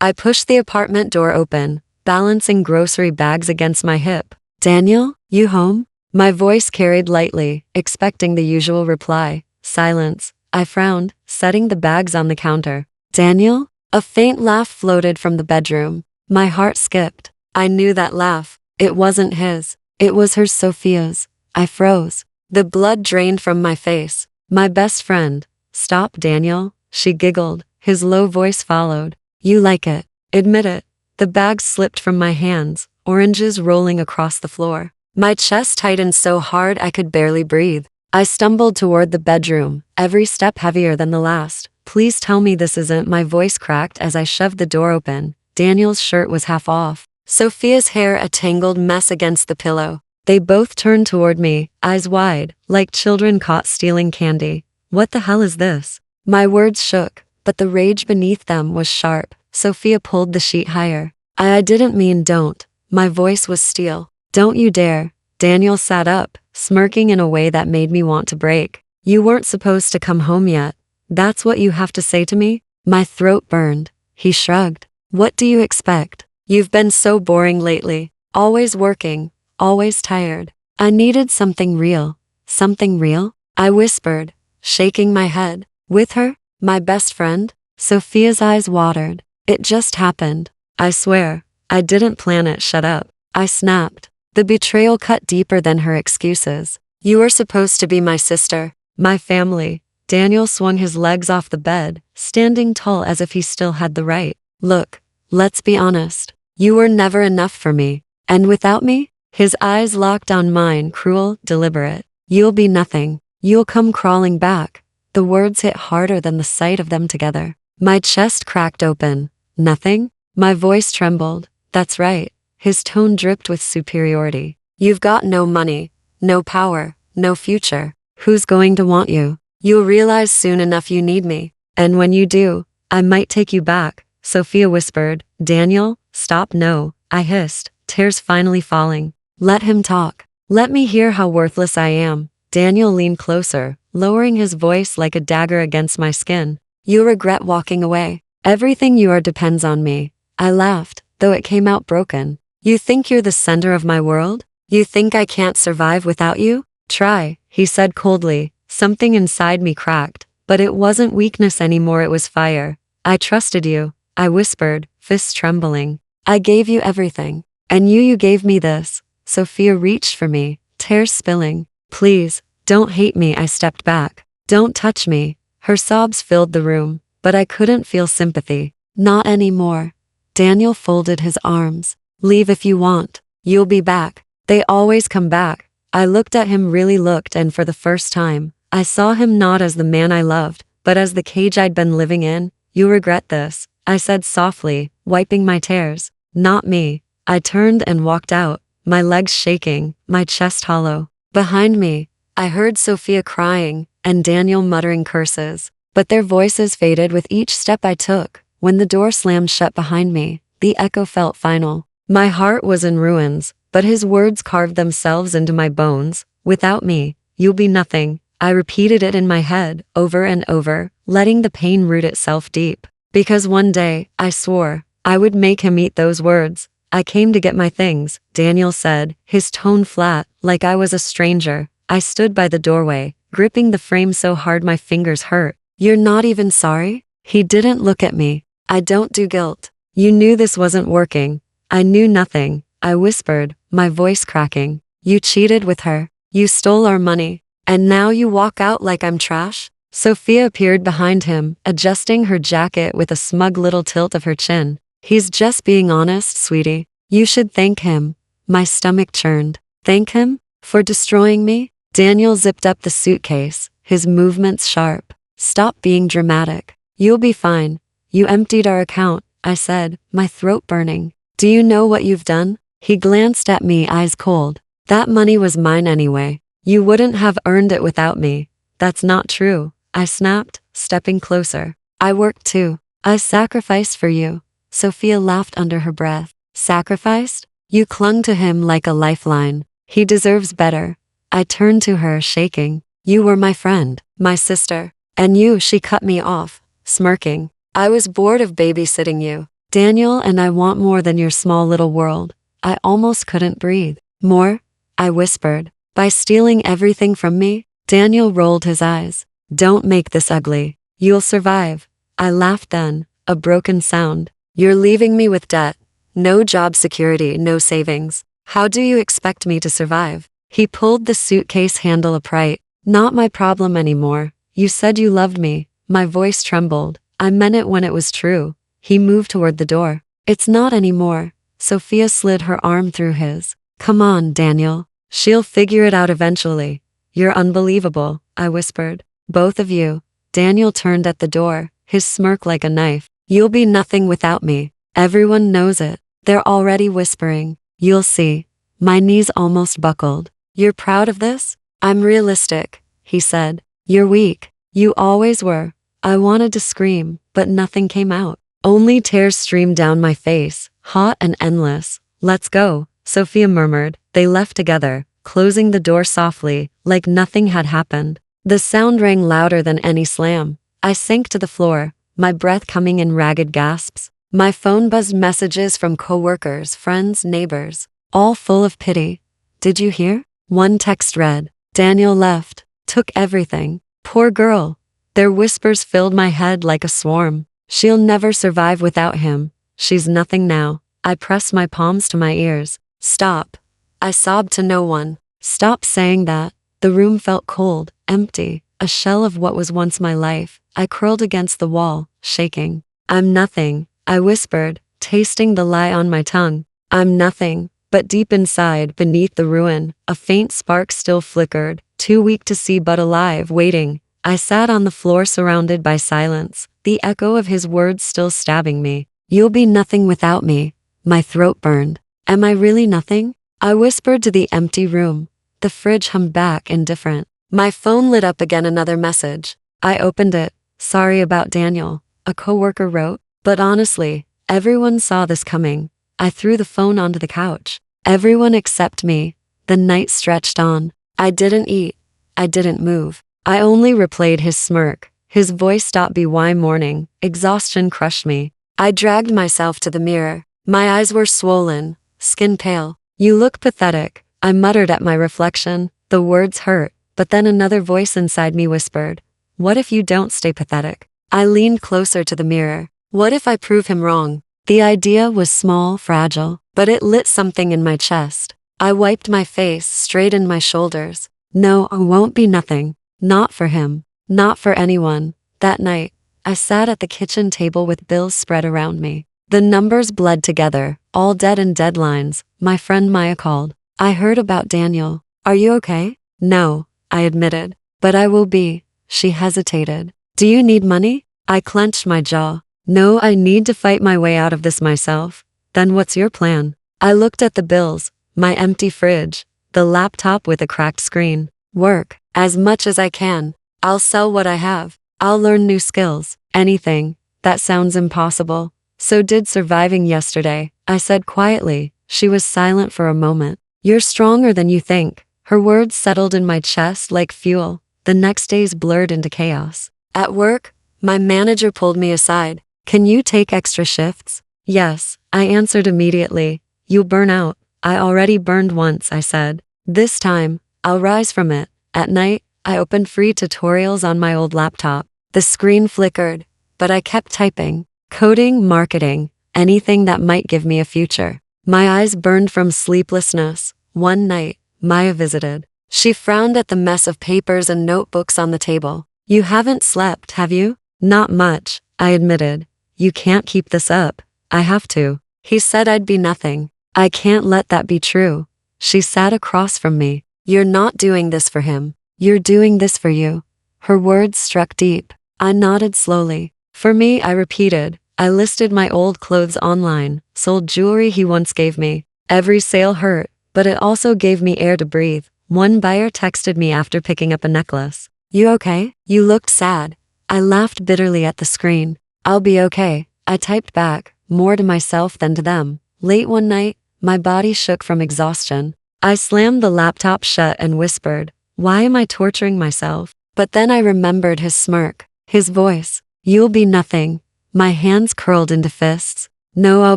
I pushed the apartment door open, balancing grocery bags against my hip. Daniel, you home? My voice carried lightly, expecting the usual reply. Silence. I frowned, setting the bags on the counter. Daniel? A faint laugh floated from the bedroom. My heart skipped. I knew that laugh. It wasn't his. It was her, Sophia's. I froze. The blood drained from my face. My best friend. Stop, Daniel, she giggled. His low voice followed. You like it. Admit it. The bags slipped from my hands, oranges rolling across the floor. My chest tightened so hard I could barely breathe. I stumbled toward the bedroom, every step heavier than the last. Please tell me this isn't. My voice cracked as I shoved the door open. Daniel's shirt was half off. Sophia's hair a tangled mess against the pillow. They both turned toward me, eyes wide, like children caught stealing candy. What the hell is this? My words shook, but the rage beneath them was sharp. Sophia pulled the sheet higher. I didn't mean don't. My voice was steel. Don't you dare. Daniel sat up, smirking in a way that made me want to break. You weren't supposed to come home yet. That's what you have to say to me? My throat burned. He shrugged. What do you expect? You've been so boring lately. Always working, always tired. I needed something real. Something real? I whispered, shaking my head. With her? My best friend? Sophia's eyes watered. It just happened. I swear, I didn't plan it. Shut up. I snapped. The betrayal cut deeper than her excuses. You were supposed to be my sister, my family. Daniel swung his legs off the bed, standing tall as if he still had the right. Look, let's be honest. You were never enough for me. And without me? His eyes locked on mine, cruel, deliberate. You'll be nothing. You'll come crawling back. The words hit harder than the sight of them together. My chest cracked open. Nothing? My voice trembled. That's right. His tone dripped with superiority. You've got no money, no power, no future. Who's going to want you? You'll realize soon enough you need me. And when you do, I might take you back. Sophia whispered. Daniel, stop. No, I hissed, tears finally falling. Let him talk. Let me hear how worthless I am. Daniel leaned closer, lowering his voice like a dagger against my skin. You'll regret walking away. Everything you are depends on me. I laughed, though it came out broken. You think you're the center of my world? You think I can't survive without you? Try, he said coldly. Something inside me cracked, but it wasn't weakness anymore, it was fire. I trusted you, I whispered, fists trembling. I gave you everything, and you gave me this. Sophia reached for me, tears spilling. Please, don't hate me. I stepped back. Don't touch me. Her sobs filled the room, but I couldn't feel sympathy. Not anymore. Daniel folded his arms. Leave if you want. You'll be back. They always come back. I looked at him, really looked, and for the first time, I saw him not as the man I loved, but as the cage I'd been living in. You regret this, I said softly, wiping my tears. Not me. I turned and walked out, my legs shaking, my chest hollow. Behind me, I heard Sophia crying and Daniel muttering curses, but their voices faded with each step I took. When the door slammed shut behind me, the echo felt final. My heart was in ruins, but his words carved themselves into my bones. Without me, you'll be nothing. I repeated it in my head, over and over, letting the pain root itself deep. Because one day, I swore, I would make him eat those words. I came to get my things, Daniel said, his tone flat, like I was a stranger. I stood by the doorway, gripping the frame so hard my fingers hurt. You're not even sorry? He didn't look at me. I don't do guilt. You knew this wasn't working. I knew nothing. I whispered, my voice cracking. You cheated with her. You stole our money. And now you walk out like I'm trash? Sophia appeared behind him, adjusting her jacket with a smug little tilt of her chin. He's just being honest, sweetie. You should thank him. My stomach churned. Thank him? For destroying me? Daniel zipped up the suitcase, his movements sharp. Stop being dramatic. You'll be fine. You emptied our account, I said, my throat burning. Do you know what you've done? He glanced at me, eyes cold. That money was mine anyway. You wouldn't have earned it without me. That's not true, I snapped, stepping closer. I worked too. I sacrificed for you. Sophia laughed under her breath. Sacrificed? You clung to him like a lifeline. He deserves better. I turned to her, shaking. You were my friend, my sister. And you, she cut me off, smirking. I was bored of babysitting you. Daniel, and I want more than your small little world. I almost couldn't breathe. More? I whispered. By stealing everything from me? Daniel rolled his eyes. Don't make this ugly. You'll survive. I laughed then, a broken sound. You're leaving me with debt. No job security, no savings. How do you expect me to survive? He pulled the suitcase handle upright. Not my problem anymore. You said you loved me. My voice trembled. I meant it when it was true. He moved toward the door. It's not anymore. Sophia slid her arm through his. Come on, Daniel. She'll figure it out eventually. You're unbelievable, I whispered. Both of you. Daniel turned at the door, his smirk like a knife. You'll be nothing without me. Everyone knows it. They're already whispering. You'll see. My knees almost buckled. You're proud of this? I'm realistic, he said. You're weak. You always were. I wanted to scream, but nothing came out. Only tears streamed down my face, hot and endless. Let's go, Sophia murmured. They left together, closing the door softly, like nothing had happened. The sound rang louder than any slam. I sank to the floor, my breath coming in ragged gasps. My phone buzzed messages from coworkers, friends, neighbors, all full of pity. Did you hear? One text read, Daniel left, took everything. Poor girl. Their whispers filled my head like a swarm. She'll never survive without him. She's nothing now. I pressed my palms to my ears. Stop. I sobbed to no one. Stop saying that. The room felt cold, empty, a shell of what was once my life. I curled against the wall, shaking. I'm nothing, I whispered, tasting the lie on my tongue. I'm nothing, but deep inside, beneath the ruin, a faint spark still flickered, too weak to see but alive, waiting. I sat on the floor surrounded by silence, the echo of his words still stabbing me. You'll be nothing without me. My throat burned. Am I really nothing? I whispered to the empty room. The fridge hummed back, indifferent. My phone lit up again, another message. I opened it. Sorry about Daniel, a coworker wrote. But honestly, everyone saw this coming. I threw the phone onto the couch. Everyone except me. The night stretched on. I didn't eat. I didn't move. I only replayed his smirk. His voice stopped. Why morning? Exhaustion crushed me. I dragged myself to the mirror. My eyes were swollen, skin pale. You look pathetic, I muttered at my reflection. The words hurt, but then another voice inside me whispered, what if you don't stay pathetic? I leaned closer to the mirror. What if I prove him wrong? The idea was small, fragile, but it lit something in my chest. I wiped my face, straightened my shoulders. No, I won't be nothing. Not for him. Not for anyone. That night, I sat at the kitchen table with bills spread around me. The numbers bled together, all dead and deadlines. My friend Maya called. I heard about Daniel. Are you okay? No, I admitted. But I will be. She hesitated. Do you need money? I clenched my jaw. No, I need to fight my way out of this myself. Then what's your plan? I looked at the bills, my empty fridge, the laptop with a cracked screen. Work, as much as I can. I'll sell what I have. I'll learn new skills. Anything. That sounds impossible. So did surviving yesterday, I said quietly. She was silent for a moment. You're stronger than you think. Her words settled in my chest like fuel. The next days blurred into chaos. At work, my manager pulled me aside. Can you take extra shifts? Yes, I answered immediately. You'll burn out. I already burned once, I said. This time, I'll rise from it. At night, I opened free tutorials on my old laptop. The screen flickered, but I kept typing. Coding, marketing, anything that might give me a future. My eyes burned from sleeplessness. One night, Maya visited. She frowned at the mess of papers and notebooks on the table. You haven't slept, have you? Not much, I admitted. You can't keep this up. I have to. He said I'd be nothing. I can't let that be true. She sat across from me. You're not doing this for him. You're doing this for you. Her words struck deep. I nodded slowly. For me, I repeated. I listed my old clothes online, sold jewelry he once gave me. Every sale hurt, but it also gave me air to breathe. One buyer texted me after picking up a necklace. You okay? You looked sad. I laughed bitterly at the screen. I'll be okay, I typed back, more to myself than to them. Late one night, my body shook from exhaustion. I slammed the laptop shut and whispered, why am I torturing myself? But then I remembered his smirk, his voice. You'll be nothing. My hands curled into fists. No, I'll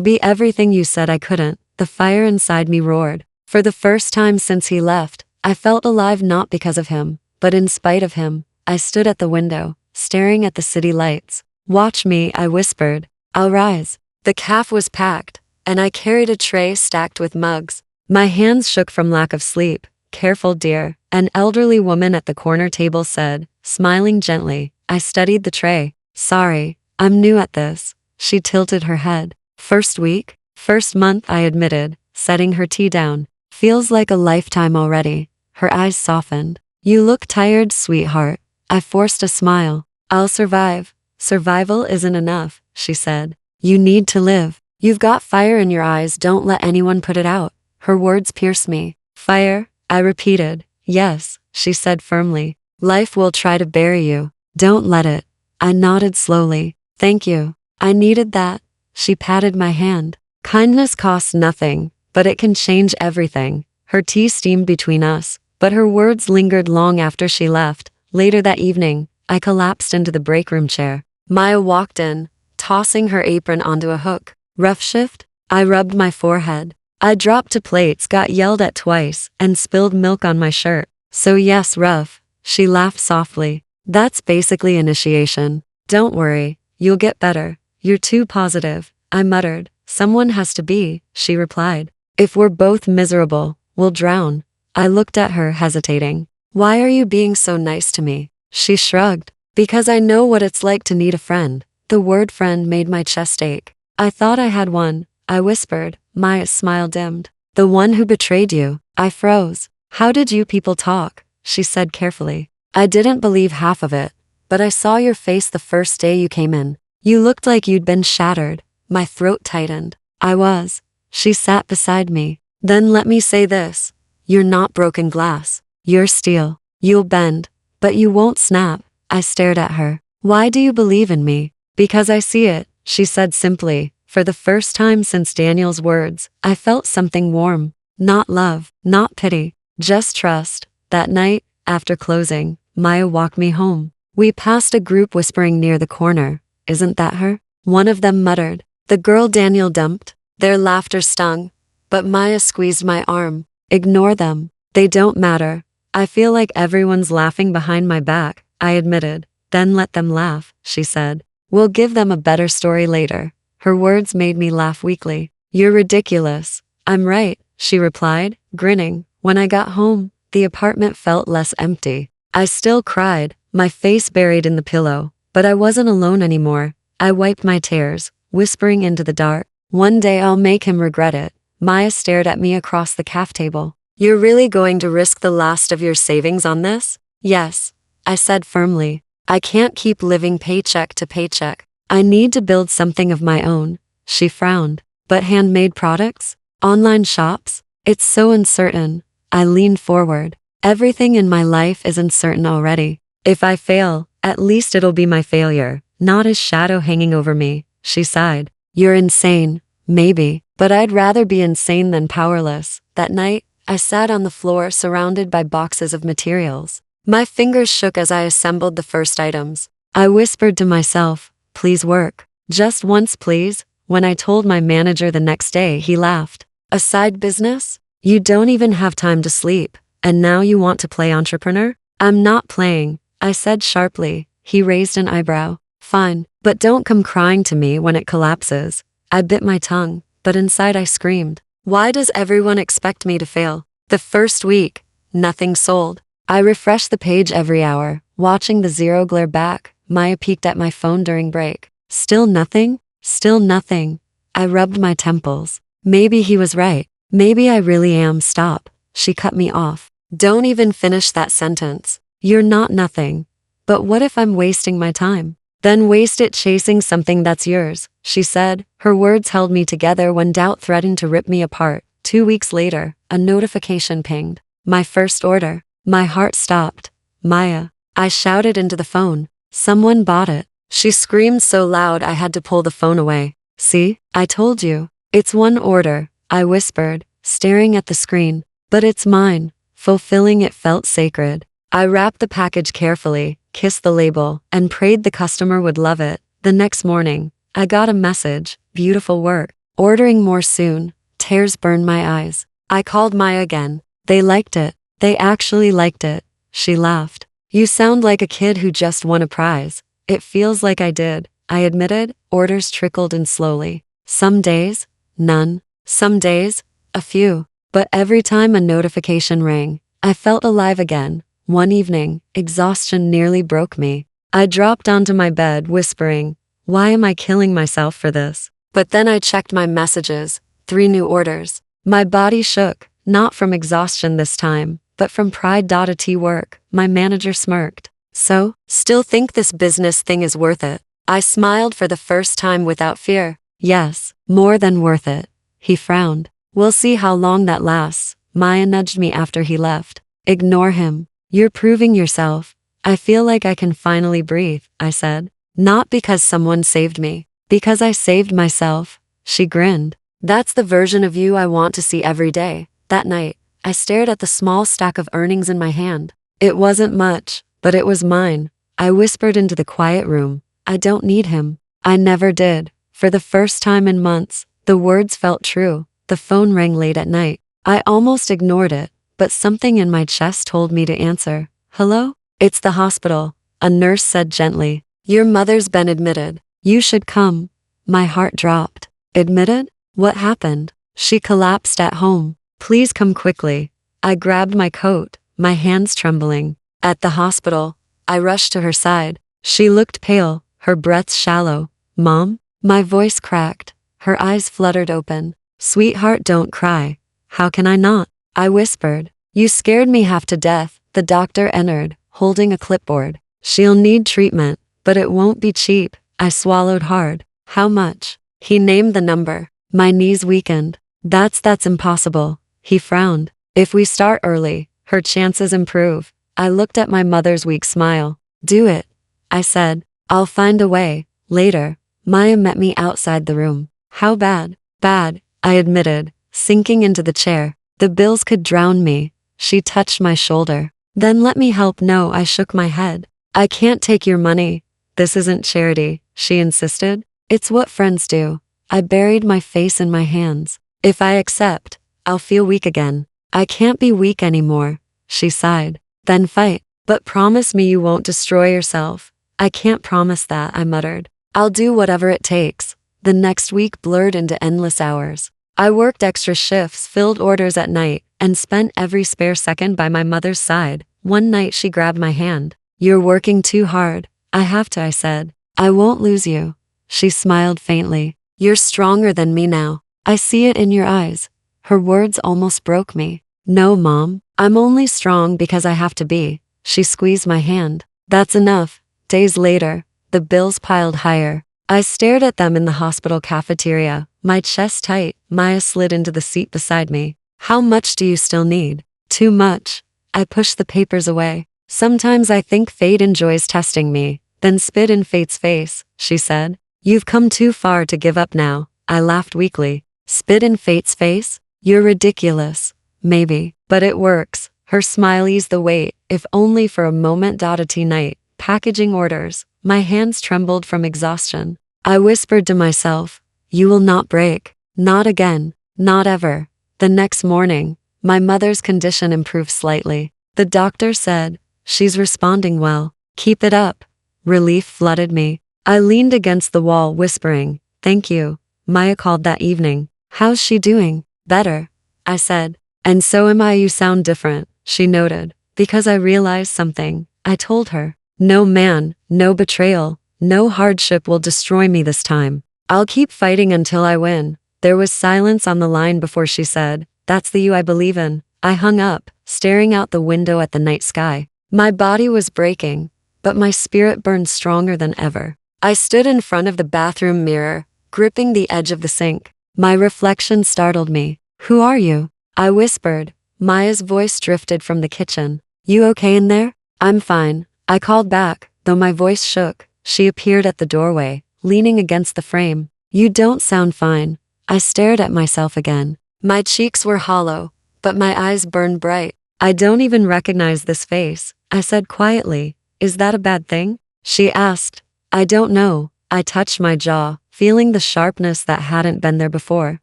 be everything you said I couldn't. The fire inside me roared. For the first time since he left, I felt alive not because of him, but in spite of him. I stood at the window, staring at the city lights. Watch me, I whispered. I'll rise. The caf was packed, and I carried a tray stacked with mugs. My hands shook from lack of sleep. Careful, dear, an elderly woman at the corner table said, smiling gently. I studied the tray. Sorry, I'm new at this. She tilted her head. First week? First month, I admitted, setting her tea down. Feels like a lifetime already. Her eyes softened. You look tired, sweetheart. I forced a smile. I'll survive. Survival isn't enough, she said. You need to live. You've got fire in your eyes, don't let anyone put it out. Her words pierced me. Fire? I repeated. Yes, she said firmly. Life will try to bury you. Don't let it. I nodded slowly. Thank you. I needed that. She patted my hand. Kindness costs nothing, but it can change everything. Her tea steamed between us, but her words lingered long after she left. Later that evening, I collapsed into the break room chair. Maya walked in, tossing her apron onto a hook. Rough shift? I rubbed my forehead. I dropped two plates, got yelled at twice, and spilled milk on my shirt. So yes, rough. She laughed softly. That's basically initiation. Don't worry, you'll get better. You're too positive, I muttered. Someone has to be, she replied. If we're both miserable, we'll drown. I looked at her, hesitating. Why are you being so nice to me? She shrugged. Because I know what it's like to need a friend. The word friend made my chest ache. I thought I had one, I whispered. Maya's smile dimmed. The one who betrayed you. I froze. How did you people talk? She said carefully. I didn't believe half of it, but I saw your face the first day you came in. You looked like you'd been shattered. My throat tightened. I was. She sat beside me. Then let me say this. You're not broken glass. You're steel. You'll bend, but you won't snap. I stared at her. Why do you believe in me? Because I see it, she said simply. For the first time since Daniel's words, I felt something warm. Not love, not pity, just trust. That night, after closing, Maya walked me home. We passed a group whispering near the corner. Isn't that her? One of them muttered. The girl Daniel dumped. Their laughter stung. But Maya squeezed my arm. Ignore them. They don't matter. I feel like everyone's laughing behind my back, I admitted. Then let them laugh, she said. We'll give them a better story later. Her words made me laugh weakly. You're ridiculous. I'm right, she replied, grinning. When I got home, the apartment felt less empty. I still cried, my face buried in the pillow, but I wasn't alone anymore. I wiped my tears, whispering into the dark. One day I'll make him regret it. Maya stared at me across the caf table. You're really going to risk the last of your savings on this? Yes, I said firmly. I can't keep living paycheck to paycheck. I need to build something of my own. She frowned. But handmade products? Online shops? It's so uncertain. I leaned forward. Everything in my life is uncertain already. If I fail, at least it'll be my failure, not his shadow hanging over me. She sighed. You're insane. Maybe, but I'd rather be insane than powerless. That night, I sat on the floor surrounded by boxes of materials. My fingers shook as I assembled the first items. I whispered to myself, please work. Just once, please. When I told my manager the next day, he laughed. A side business? You don't even have time to sleep. And now you want to play entrepreneur? I'm not playing, I said sharply. He raised an eyebrow. Fine, but don't come crying to me when it collapses. I bit my tongue, but inside I screamed. Why does everyone expect me to fail? The first week, nothing sold. I refreshed the page every hour, watching the zero glare back. Maya peeked at my phone during break. Still nothing? Still nothing. I rubbed my temples. Maybe he was right. Maybe I really am. Stop. She cut me off. Don't even finish that sentence. You're not nothing. But what if I'm wasting my time? Then waste it chasing something that's yours, she said. Her words held me together when doubt threatened to rip me apart. 2 weeks later, a notification pinged. My first order. My heart stopped. Maya. I shouted into the phone. Someone bought it. She screamed so loud I had to pull the phone away. See, I told you. It's one order, I whispered, staring at the screen. But it's mine. Fulfilling it felt sacred. I wrapped the package carefully, kissed the label, and prayed the customer would love it. The next morning, I got a message. Beautiful work. Ordering more soon. Tears burned my eyes. I called Maya again. They liked it. They actually liked it. She laughed. You sound like a kid who just won a prize. It feels like I did, I admitted. Orders trickled in slowly. Some days, none. Some days, a few. But every time a notification rang, I felt alive again. One evening, exhaustion nearly broke me. I dropped onto my bed, whispering, why am I killing myself for this? But then I checked my messages. 3 new orders. My body shook, not from exhaustion this time, but from pride. At work, my manager smirked. So, still think this business thing is worth it? I smiled for the first time without fear. Yes, more than worth it. He frowned. We'll see how long that lasts. Maya nudged me after he left. Ignore him. You're proving yourself. I feel like I can finally breathe, I said. Not because someone saved me, because I saved myself. She grinned. That's the version of you I want to see every day. That night, I stared at the small stack of earnings in my hand. It wasn't much, but it was mine. I whispered into the quiet room, I don't need him. I never did. For the first time in months, the words felt true. The phone rang late at night. I almost ignored it, but something in my chest told me to answer. Hello? It's the hospital. A nurse said gently. Your mother's been admitted. You should come. My heart dropped. Admitted? What happened? She collapsed at home. Please come quickly. I grabbed my coat, my hands trembling. At the hospital, I rushed to her side. She looked pale, her breath shallow. Mom? My voice cracked. Her eyes fluttered open. Sweetheart, don't cry. How can I not? I whispered. You scared me half to death. The doctor entered, holding a clipboard. She'll need treatment, but it won't be cheap. I swallowed hard. How much? He named the number. My knees weakened. That's impossible. He frowned. If we start early, her chances improve. I looked at my mother's weak smile. Do it, I said. I'll find a way. Later, Maya met me outside the room. How bad? Bad, I admitted, sinking into the chair. The bills could drown me. She touched my shoulder. Then let me help. No, I shook my head. I can't take your money. This isn't charity, she insisted. It's what friends do. I buried my face in my hands. If I accept, I'll feel weak again. I can't be weak anymore, she sighed. Then fight, but promise me you won't destroy yourself. I can't promise that, I muttered. I'll do whatever it takes. The next week blurred into endless hours. I worked extra shifts, filled orders at night, and spent every spare second by my mother's side. One night she grabbed my hand. You're working too hard. I have to, I said. I won't lose you. She smiled faintly. You're stronger than me now. I see it in your eyes. Her words almost broke me. No, Mom. I'm only strong because I have to be. She squeezed my hand. That's enough. Days later, the bills piled higher. I stared at them in the hospital cafeteria, my chest tight. Maya slid into the seat beside me. How much do you still need? Too much. I pushed the papers away. Sometimes I think fate enjoys testing me. Then spit in fate's face, she said. You've come too far to give up now. I laughed weakly. Spit in fate's face? You're ridiculous. Maybe, but it works. Her smile eased the weight, if only for a moment. At night, packaging orders. My hands trembled from exhaustion. I whispered to myself, you will not break. Not again. Not ever. The next morning, my mother's condition improved slightly. The doctor said, she's responding well. Keep it up. Relief flooded me. I leaned against the wall, whispering, thank you. Maya called that evening. How's she doing? Better, I said. And so am I. You sound different, she noted. Because I realized something. I told her. No man, no betrayal, no hardship will destroy me this time. I'll keep fighting until I win. There was silence on the line before she said, that's the you I believe in. I hung up, staring out the window at the night sky. My body was breaking, but my spirit burned stronger than ever. I stood in front of the bathroom mirror, gripping the edge of the sink. My reflection startled me. Who are you? I whispered. Maya's voice drifted from the kitchen. You okay in there? I'm fine. I called back, though my voice shook. She appeared at the doorway, leaning against the frame. You don't sound fine. I stared at myself again. My cheeks were hollow, but my eyes burned bright. I don't even recognize this face, I said quietly. Is that a bad thing? She asked. I don't know. I touched my jaw, feeling the sharpness that hadn't been there before.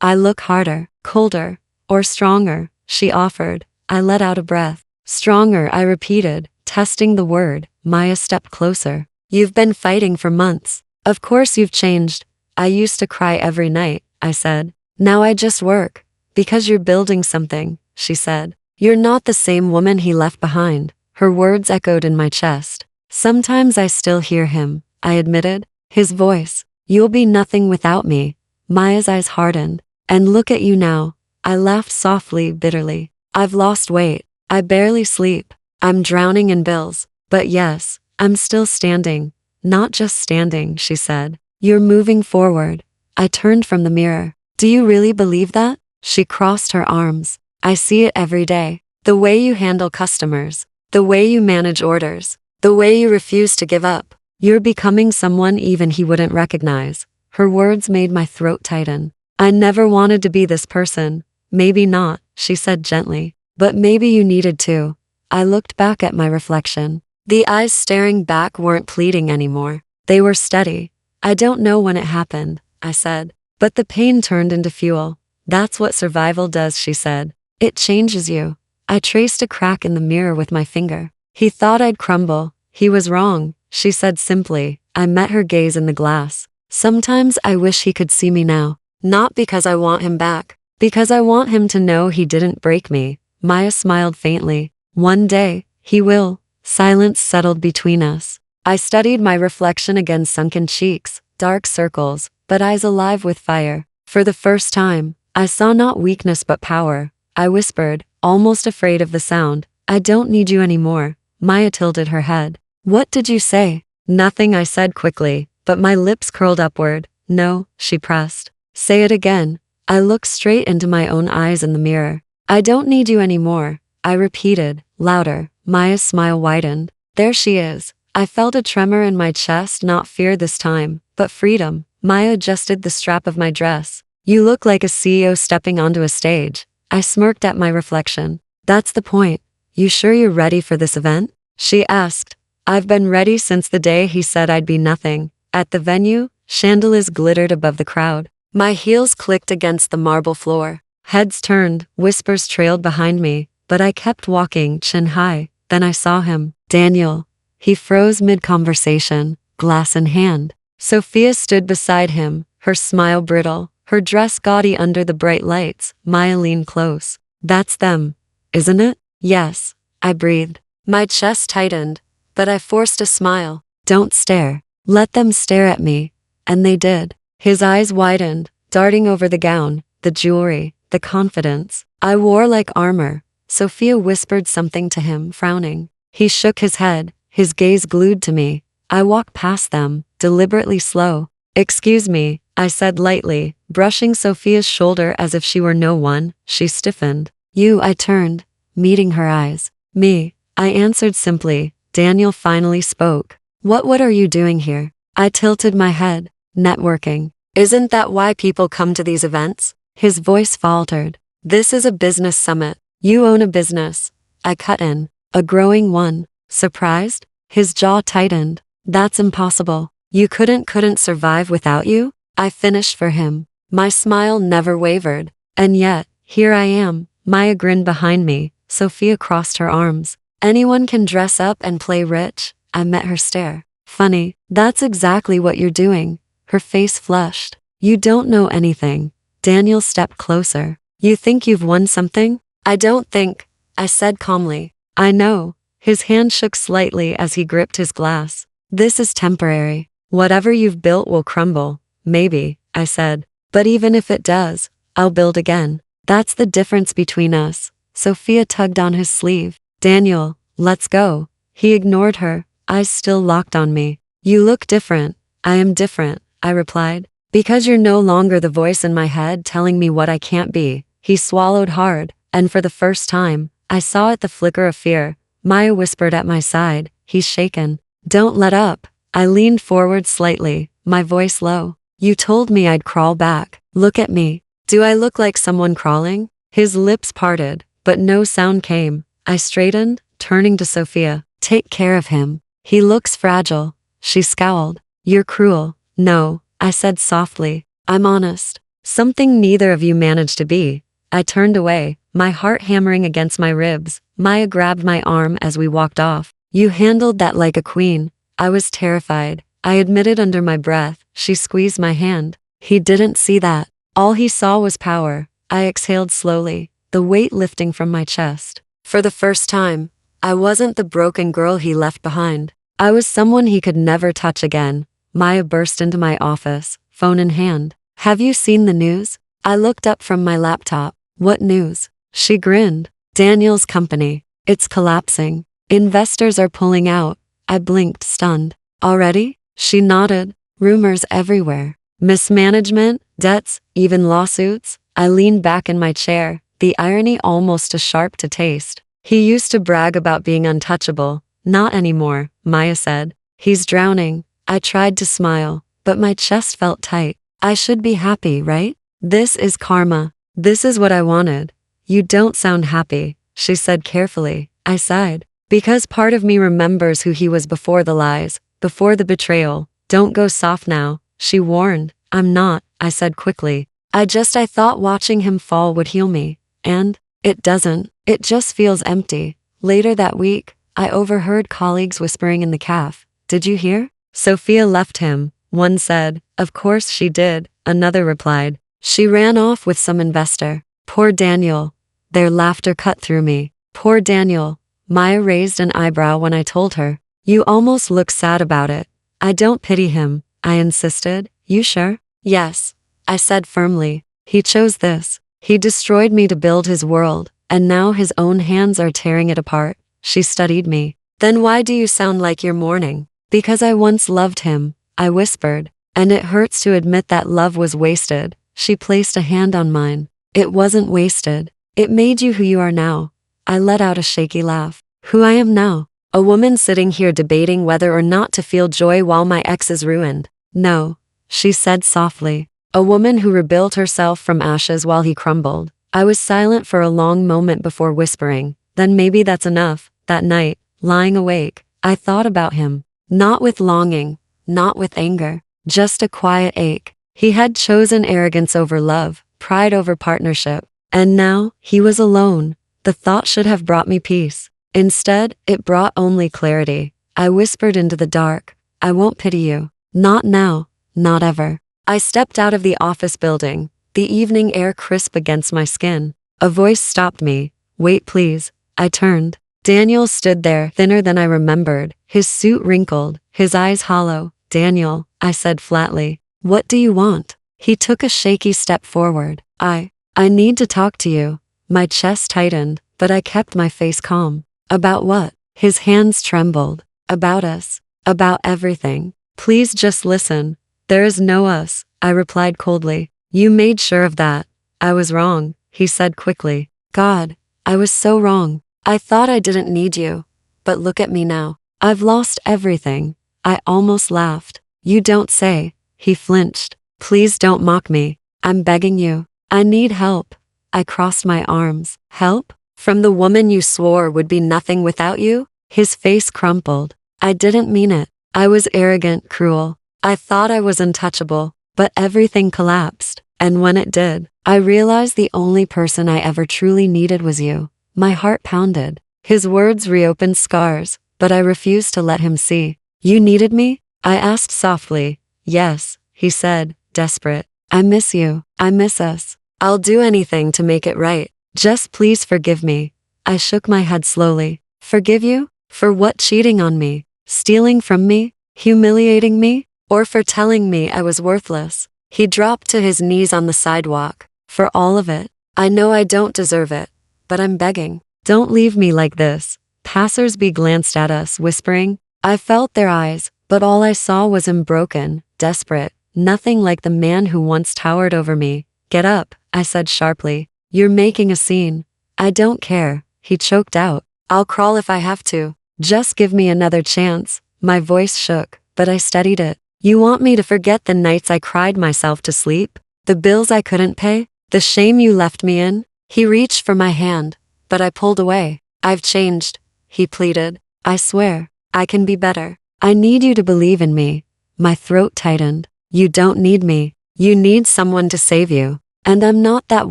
I look harder, colder, or stronger, she offered. I let out a breath. Stronger, I repeated, testing the word. Maya stepped closer. You've been fighting for months. Of course you've changed. I used to cry every night, I said. Now I just work. Because you're building something, she said. You're not the same woman he left behind. Her words echoed in my chest. Sometimes I still hear him, I admitted. His voice. You'll be nothing without me. Maya's eyes hardened. And look at you now. I laughed softly, bitterly. I've lost weight. I barely sleep. I'm drowning in bills. But yes, I'm still standing. Not just standing, she said. You're moving forward. I turned from the mirror. Do you really believe that? She crossed her arms. I see it every day. The way you handle customers. The way you manage orders. The way you refuse to give up. You're becoming someone even he wouldn't recognize. Her words made my throat tighten. I never wanted to be this person. Maybe not, she said gently. But maybe you needed to. I looked back at my reflection. The eyes staring back weren't pleading anymore. They were steady. I don't know when it happened, I said. But the pain turned into fuel. That's what survival does, she said. It changes you. I traced a crack in the mirror with my finger. He thought I'd crumble. He was wrong, she said simply. I met her gaze in the glass. Sometimes I wish he could see me now. Not because I want him back. Because I want him to know he didn't break me. Maya smiled faintly. One day, he will. Silence settled between us. I studied my reflection against sunken cheeks, dark circles, but eyes alive with fire. For the first time, I saw not weakness but power. I whispered, almost afraid of the sound. I don't need you anymore. Maya tilted her head. What did you say? Nothing, I said quickly, but my lips curled upward. No, she pressed. Say it again. I looked straight into my own eyes in the mirror. I don't need you anymore. I repeated, louder. Maya's smile widened. There she is. I felt a tremor in my chest, not fear this time, but freedom. Maya adjusted the strap of my dress. You look like a CEO stepping onto a stage. I smirked at my reflection. That's the point. You sure you're ready for this event? She asked. I've been ready since the day he said I'd be nothing. At the venue, chandeliers glittered above the crowd. My heels clicked against the marble floor. Heads turned, whispers trailed behind me, but I kept walking, chin high. Then I saw him. Daniel. He froze mid-conversation, glass in hand. Sophia stood beside him, her smile brittle, her dress gaudy under the bright lights. Maya leaned close. That's them, isn't it? Yes, I breathed. My chest tightened, but I forced a smile. Don't stare. Let them stare at me. And they did. His eyes widened, darting over the gown, the jewelry, the confidence I wore like armor. Sophia whispered something to him, frowning. He shook his head, his gaze glued to me. I walked past them, deliberately slow. Excuse me, I said lightly, brushing Sophia's shoulder as if she were no one. She stiffened. You, I turned, meeting her eyes. Me, I answered simply. Daniel finally spoke. What are you doing here? I tilted my head. Networking. Isn't that why people come to these events? His voice faltered. This is a business summit. You own a business. I cut in. A growing one. Surprised? His jaw tightened. That's impossible. You couldn't survive without you? I finished for him. My smile never wavered. And yet, here I am. Maya grinned behind me. Sophia crossed her arms. Anyone can dress up and play rich. I met her stare. Funny, that's exactly what you're doing. Her face flushed. You don't know anything. Daniel stepped closer. You think you've won something? I don't think, I said calmly. I know. His hand shook slightly as he gripped his glass. This is temporary. Whatever you've built will crumble. Maybe, I said. But even if it does, I'll build again. That's the difference between us. Sophia tugged on his sleeve. Daniel, let's go. He ignored her, eyes still locked on me. You look different. I am different, I replied. Because you're no longer the voice in my head telling me what I can't be. He swallowed hard, and for the first time, I saw it the flicker of fear. Maya whispered at my side. He's shaken. Don't let up. I leaned forward slightly, my voice low. You told me I'd crawl back. Look at me. Do I look like someone crawling? His lips parted, but no sound came. I straightened, turning to Sophia. Take care of him. He looks fragile. She scowled. You're cruel. No, I said softly. I'm honest. Something neither of you managed to be. I turned away, my heart hammering against my ribs. Maya grabbed my arm as we walked off. You handled that like a queen. I was terrified. I admitted under my breath. She squeezed my hand. He didn't see that. All he saw was power. I exhaled slowly, the weight lifting from my chest. For the first time, I wasn't the broken girl he left behind. I was someone he could never touch again. Maya burst into my office, phone in hand. Have you seen the news? I looked up from my laptop. What news? She grinned. Daniel's company. It's collapsing. Investors are pulling out. I blinked, stunned. Already? She nodded. Rumors everywhere. Mismanagement, debts, even lawsuits. I leaned back in my chair, the irony almost too sharp to taste. He used to brag about being untouchable. Not anymore, Maya said. He's drowning. I tried to smile, but my chest felt tight. I should be happy, right? This is karma. This is what I wanted. You don't sound happy, she said carefully. I sighed. Because part of me remembers who he was before the lies, before the betrayal. Don't go soft now, she warned. I'm not, I said quickly. I thought watching him fall would heal me. And it doesn't. It just feels empty. Later that week, I overheard colleagues whispering in the cafe. Did you hear? Sophia left him, one said. Of course she did, another replied. She ran off with some investor. Poor Daniel. Their laughter cut through me. Poor Daniel. Maya raised an eyebrow when I told her. You almost look sad about it. I don't pity him, I insisted. You sure? Yes, I said firmly. He chose this. He destroyed me to build his world, and now his own hands are tearing it apart. She studied me. Then why do you sound like you're mourning? Because I once loved him, I whispered. And it hurts to admit that love was wasted. She placed a hand on mine. It wasn't wasted. It made you who you are now. I let out a shaky laugh. Who I am now? A woman sitting here debating whether or not to feel joy while my ex is ruined. No, she said softly. A woman who rebuilt herself from ashes while he crumbled. I was silent for a long moment before whispering. Then maybe that's enough. That night, lying awake, I thought about him. Not with longing, not with anger, just a quiet ache. He had chosen arrogance over love, pride over partnership. And now, he was alone. The thought should have brought me peace. Instead, it brought only clarity. I whispered into the dark. I won't pity you. Not now. Not ever. I stepped out of the office building, the evening air crisp against my skin. A voice stopped me. Wait, please. I turned. Daniel stood there, thinner than I remembered, his suit wrinkled, his eyes hollow. Daniel, I said flatly. What do you want? He took a shaky step forward. I need to talk to you. My chest tightened, but I kept my face calm. About what? His hands trembled. About us. About everything. Please just listen. There is no us, I replied coldly. You made sure of that. I was wrong, he said quickly. God, I was so wrong. I thought I didn't need you. But look at me now. I've lost everything. I almost laughed. You don't say. He flinched. Please don't mock me. I'm begging you. I need help. I crossed my arms. Help? From the woman you swore would be nothing without you? His face crumpled. I didn't mean it. I was arrogant, cruel. I thought I was untouchable, but everything collapsed. And when it did, I realized the only person I ever truly needed was you. My heart pounded. His words reopened scars, but I refused to let him see. You needed me? I asked softly. Yes, he said, desperate. I miss you. I miss us. I'll do anything to make it right. Just please forgive me. I shook my head slowly. Forgive you? For what? Cheating on me? Stealing from me? Humiliating me? Or for telling me I was worthless? He dropped to his knees on the sidewalk. For all of it. I know I don't deserve it. But I'm begging. Don't leave me like this. Passers-by glanced at us, whispering. I felt their eyes, but all I saw was him broken, desperate, nothing like the man who once towered over me. Get up, I said sharply. You're making a scene. I don't care, he choked out. I'll crawl if I have to. Just give me another chance. My voice shook, but I steadied it. You want me to forget the nights I cried myself to sleep? The bills I couldn't pay? The shame you left me in? He reached for my hand, but I pulled away. I've changed, he pleaded. I swear, I can be better. I need you to believe in me. My throat tightened. You don't need me. You need someone to save you. And I'm not that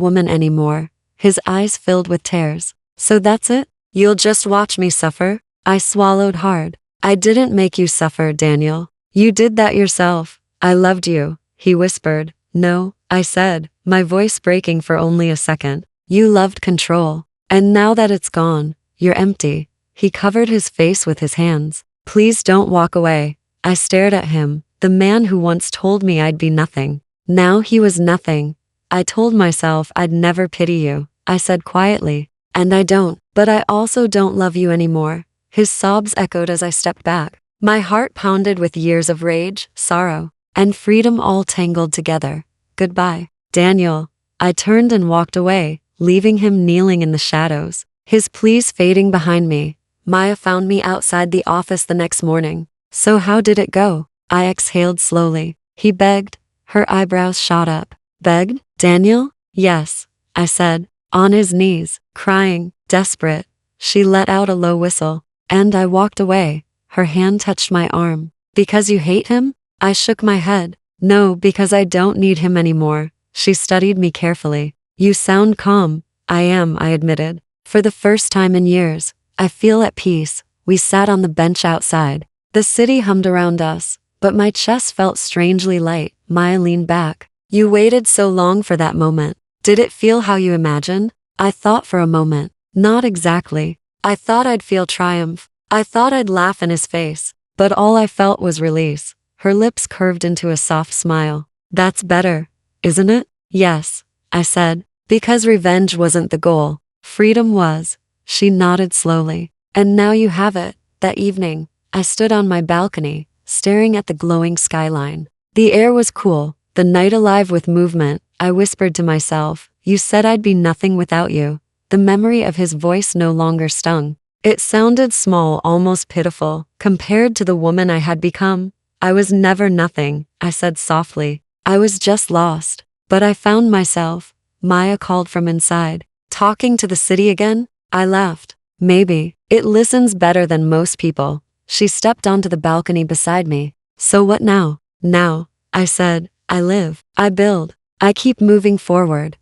woman anymore. His eyes filled with tears. So that's it? You'll just watch me suffer? I swallowed hard. I didn't make you suffer, Daniel. You did that yourself. I loved you, he whispered. No, I said, my voice breaking for only a second. You loved control. And now that it's gone, you're empty. He covered his face with his hands. Please don't walk away. I stared at him, the man who once told me I'd be nothing. Now he was nothing. I told myself I'd never pity you, I said quietly. And I don't, but I also don't love you anymore. His sobs echoed as I stepped back. My heart pounded with years of rage, sorrow, and freedom all tangled together. Goodbye, Daniel. I turned and walked away, leaving him kneeling in the shadows, his pleas fading behind me. Maya found me outside the office the next morning. So how did it go? I exhaled slowly. He begged. Her eyebrows shot up. Begged? Daniel? Yes, I said, on his knees, crying, desperate. She let out a low whistle, and I walked away. Her hand touched my arm. Because you hate him? I shook my head. No, because I don't need him anymore. She studied me carefully. You sound calm. I am, I admitted. For the first time in years, I feel at peace. We sat on the bench outside. The city hummed around us, but my chest felt strangely light. Maya leaned back. You waited so long for that moment. Did it feel how you imagined? I thought for a moment. Not exactly. I thought I'd feel triumph. I thought I'd laugh in his face. But all I felt was release. Her lips curved into a soft smile. That's better, isn't it? Yes, I said. Because revenge wasn't the goal. Freedom was. She nodded slowly. And now you have it. That evening, I stood on my balcony, staring at the glowing skyline. The air was cool, the night alive with movement. I whispered to myself, you said I'd be nothing without you. The memory of his voice no longer stung. It sounded small, almost pitiful, compared to the woman I had become. I was never nothing, I said softly. I was just lost. But I found myself. Maya called from inside. Talking to the city again? I laughed. Maybe. It listens better than most people. She stepped onto the balcony beside me. So what now? Now, I said, I live. I build. I keep moving forward.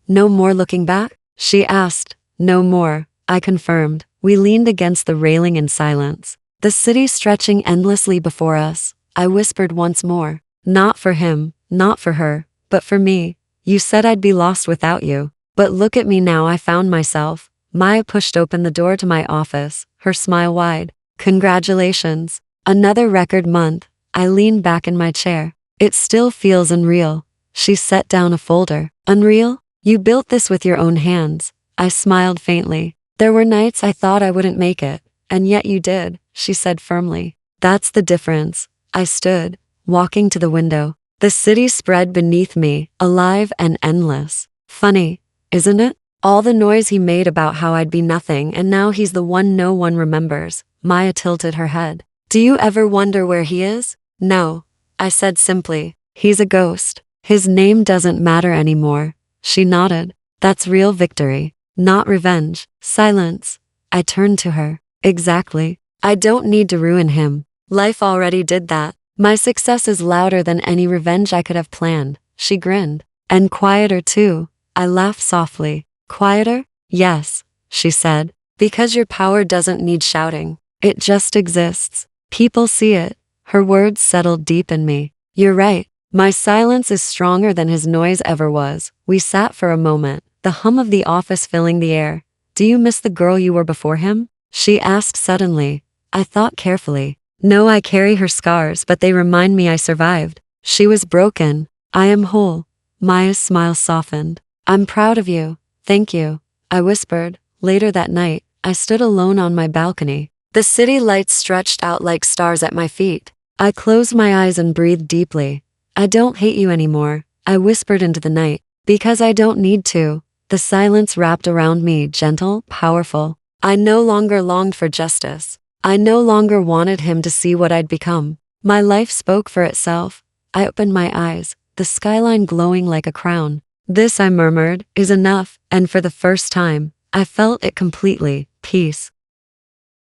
No more looking back? She asked. No more, I confirmed. We leaned against the railing in silence. The city stretching endlessly before us. I whispered once more. Not for him, not for her, but for me. You said I'd be lost without you. But look at me now, I found myself. Maya pushed open the door to my office, her smile wide. Congratulations. Another record month. I leaned back in my chair. It still feels unreal. She set down a folder. Unreal? You built this with your own hands. I smiled faintly. There were nights I thought I wouldn't make it, and yet you did, she said firmly. That's the difference. I stood, walking to the window. The city spread beneath me, alive and endless. Funny, isn't it? All the noise he made about how I'd be nothing, and now he's the one no one remembers. Maya tilted her head. Do you ever wonder where he is? No, I said simply. He's a ghost. His name doesn't matter anymore. She nodded. That's real victory, not revenge. Silence. I turned to her. Exactly. I don't need to ruin him. Life already did that. My success is louder than any revenge I could have planned. She grinned. And quieter too. I laughed softly. Quieter? Yes, she said. Because your power doesn't need shouting. It just exists. People see it. Her words settled deep in me. You're right. My silence is stronger than his noise ever was. We sat for a moment, the hum of the office filling the air. Do you miss the girl you were before him? She asked suddenly. I thought carefully. No, I carry her scars, but they remind me I survived. She was broken. I am whole. Maya's smile softened. I'm proud of you. Thank you, I whispered. Later that night, I stood alone on my balcony. The city lights stretched out like stars at my feet. I closed my eyes and breathed deeply. I don't hate you anymore, I whispered into the night. Because I don't need to. The silence wrapped around me, gentle, powerful. I no longer longed for justice. I no longer wanted him to see what I'd become. My life spoke for itself. I opened my eyes, the skyline glowing like a crown. This, I murmured, is enough, and for the first time, I felt it completely. Peace.